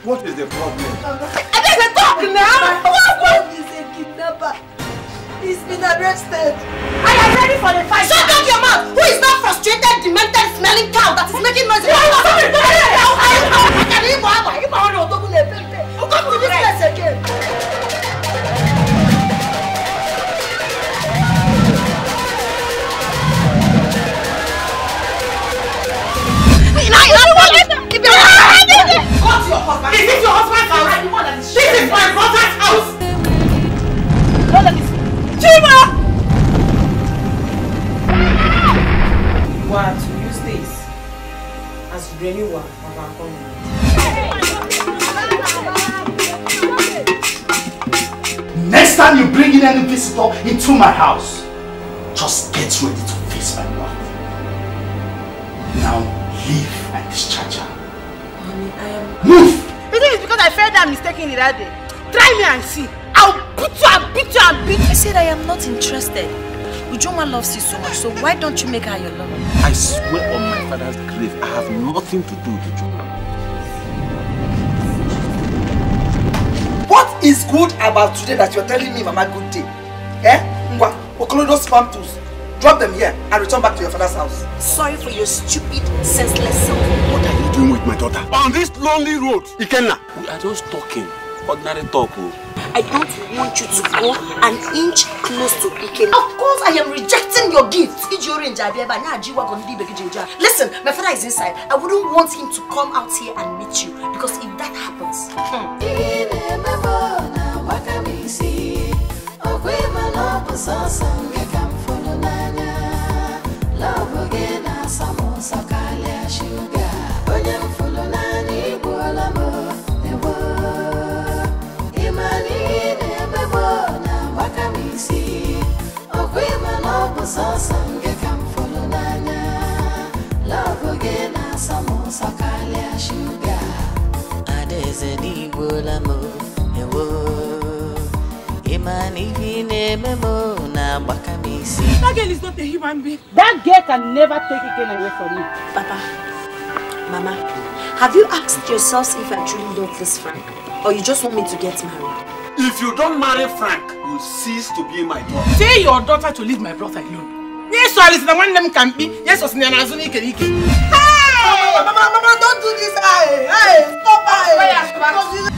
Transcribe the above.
What is the problem? I didn't talk now! What is a kidnapper? He's been arrested. I am ready for the fight. Shut up your mouth! Who is that frustrated, demented, smelling cow that is making noise? Come to this place again. Go to your husband. Is this your husband's house? This is my brother's house. Chima! What to use this as renewal of our community. Next time you bring in any visitor into my house, just get ready to face my wrath. Now leave and discharge her. Honey, I am... Move! You think it's because I fell down mistakenly that day? Try me and see. I'll beat you and beat you and beat you. I said I am not interested. Ujoma loves you so much, so why don't you make her your lover? I swear on my father's grave, I have nothing to do with Ujoma. What is good about today that you're telling me, Mama, good day? Eh? Ngwa, Okolo those spam tools. Drop them here and return back to your father's house. Sorry for your stupid, senseless self. What are you doing with my daughter? On this lonely road, Ikenna. We are just talking. Ordinary talk. I don't want you to go an inch close to Iken. Of course I am rejecting your gift. Listen, my father is inside. I wouldn't want him to come out here and meet you. Because if that happens... That girl is not a human being. That girl can never take again away from me. Papa, Mama, have you asked yourselves if I truly love this Frank? Or you just want me to get married? If you don't marry Frank, you cease to be my daughter. Tell your daughter to leave my brother alone. Yes, I listen. One them can be. Yes, I Mama, don't do this. Hey, stop.